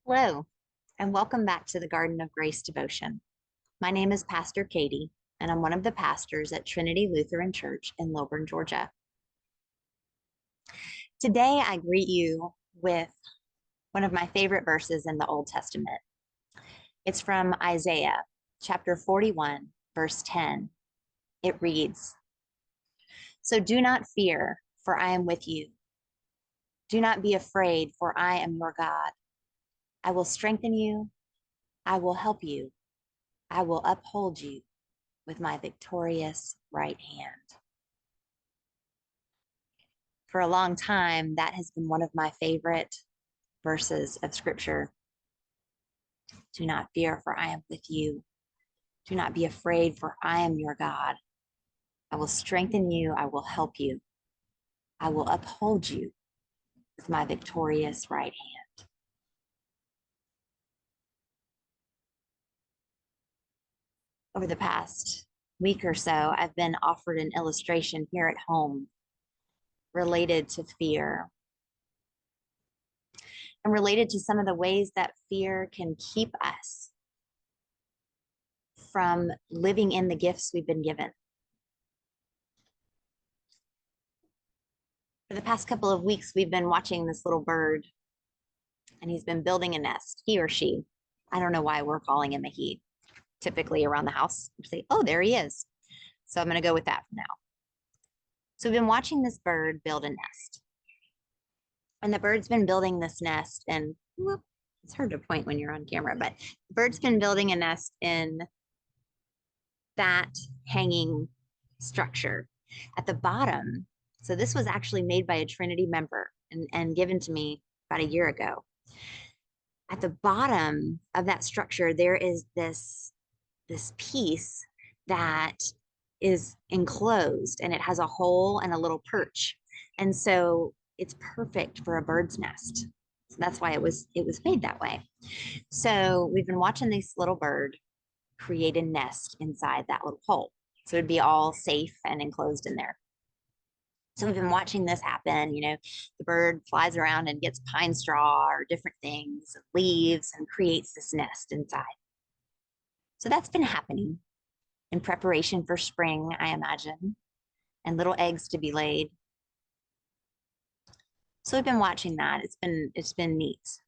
Hello, and welcome back to the Garden of Grace devotion. My name is Pastor Katie, and I'm one of the pastors at Trinity Lutheran Church in Lilburn, Georgia. Today, I greet you with one of my favorite verses in the Old Testament. It's from Isaiah chapter 41, verse 10. It reads, "So do not fear, for I am with you. Do not be afraid, for I am your God. I will strengthen you. I will help you. I will uphold you with my victorious right hand." For a long time, that has been one of my favorite verses of scripture. Do not fear, for I am with you. Do not be afraid, for I am your God. I will strengthen you. I will help you. I will uphold you with my victorious right hand. Over the past week or so, I've been offered an illustration here at home related to fear and related to some of the ways that fear can keep us from living in the gifts we've been given. For the past couple of weeks, we've been watching this little bird, and he's been building a nest, he or she. I don't know why we're calling him a he. Typically around the house, we say, oh, there he is. So I'm going to go with that for now. So we've been watching this bird build a nest. And the bird's been building this nest, and whoop, it's hard to point when you're on camera, but the bird's been building a nest in that hanging structure. At the bottom, so this was actually made by a Trinity member and given to me about a year ago. At the bottom of that structure, there is this piece that is enclosed, and it has a hole and a little perch. And so it's perfect for a bird's nest. So that's why it was made that way. So we've been watching this little bird create a nest inside that little hole. So it'd be all safe and enclosed in there. So we've been watching this happen. The bird flies around and gets pine straw or different things, leaves, and creates this nest inside. So that's been happening in preparation for spring, I imagine, and little eggs to be laid. So we've been watching that. It's been neat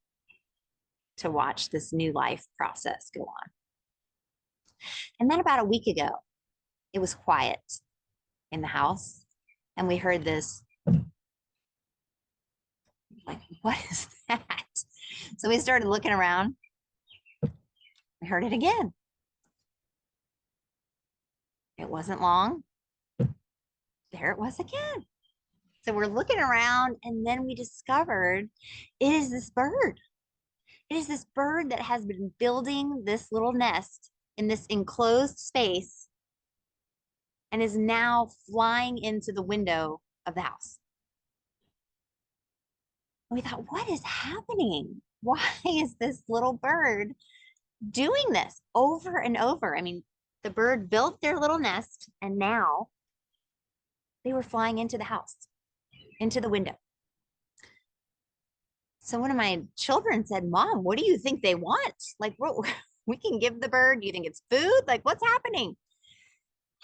to watch this new life process go on. And then about a week ago, it was quiet in the house, and we heard this, like, what is that? So we started looking around. We heard it again. It wasn't long. There it was again. So we're looking around, and then we discovered it is this bird. It is this bird that has been building this little nest in this enclosed space and is now flying into the window of the house. And we thought, what is happening? Why is this little bird doing this over and over? I mean, the bird built their little nest, and now they were flying into the house, into the window. So one of my children said, Mom, what do you think they want? Like, we can give the bird, do you think it's food? Like, what's happening?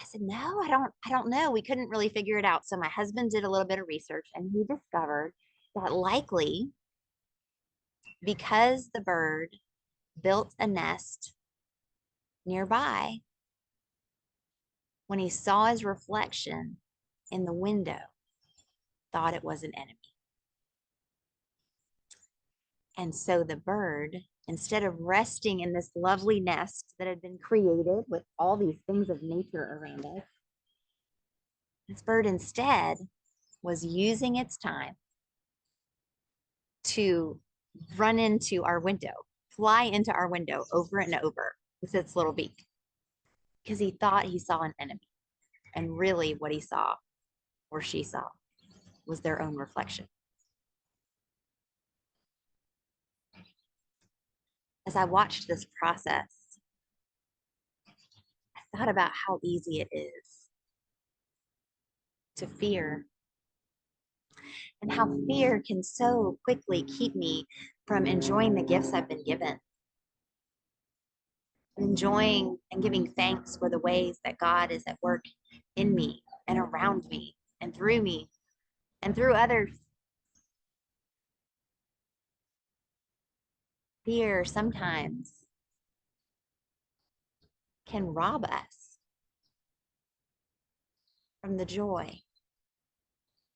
I said, no, I don't know. We couldn't really figure it out. So my husband did a little bit of research, and he discovered that likely because the bird built a nest nearby, when he saw his reflection in the window, thought it was an enemy. And so the bird, instead of resting in this lovely nest that had been created with all these things of nature around us, this bird instead was using its time to run into our window, fly into our window over and over with its little beak, because he thought he saw an enemy. And really what he saw, or she saw, was their own reflection. As I watched this process, I thought about how easy it is to fear, and how fear can so quickly keep me from enjoying the gifts I've been given, enjoying and giving thanks for the ways that God is at work in me and around me and through others. Fear sometimes can rob us from the joy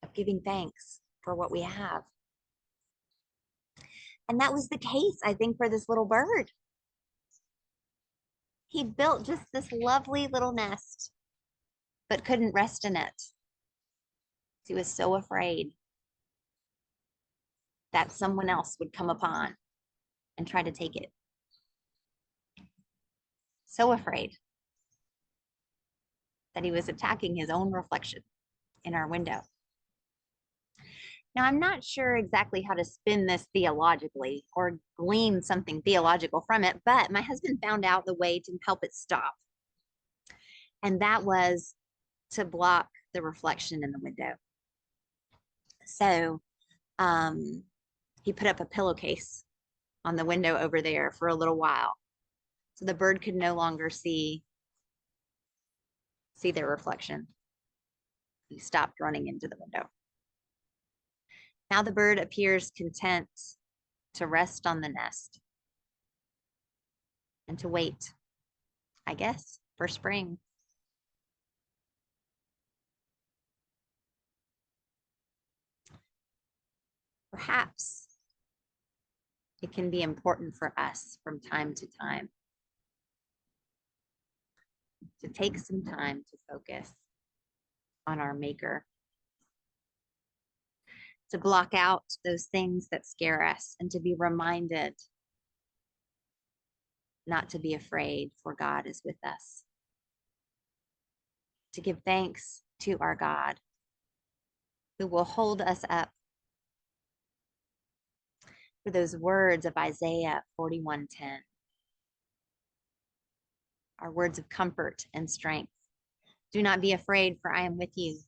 of giving thanks for what we have. And that was the case, I think, for this little bird. He built just this lovely little nest, but couldn't rest in it. He was so afraid that someone else would come upon and try to take it. So afraid that he was attacking his own reflection in our window. Now, I'm not sure exactly how to spin this theologically or glean something theological from it, but my husband found out the way to help it stop. And that was to block the reflection in the window. So he put up a pillowcase on the window over there for a little while. So the bird could no longer see their reflection. He stopped running into the window. Now the bird appears content to rest on the nest and to wait, I guess, for spring. Perhaps it can be important for us from time to time to take some time to focus on our Maker, to block out those things that scare us, and to be reminded not to be afraid, for God is with us. To give thanks to our God, who will hold us up, for those words of Isaiah 41:10, our words of comfort and strength. Do not be afraid, for I am with you.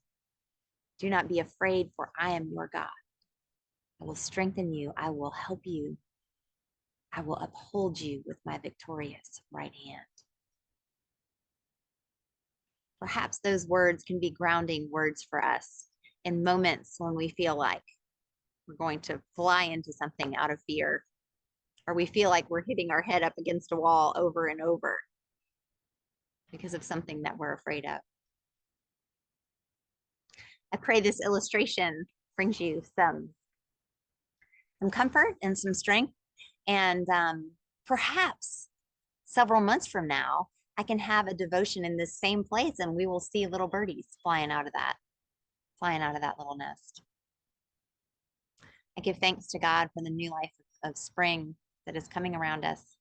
Do not be afraid, for I am your God. I will strengthen you. I will help you. I will uphold you with my victorious right hand. Perhaps those words can be grounding words for us in moments when we feel like we're going to fly into something out of fear, or we feel like we're hitting our head up against a wall over and over because of something that we're afraid of. I pray this illustration brings you some comfort and some strength. And perhaps several months from now, I can have a devotion in this same place and we will see little birdies flying out of that little nest. I give thanks to God for the new life of spring that is coming around us.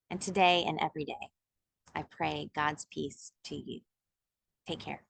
And today and every day, I pray God's peace to you. Take care.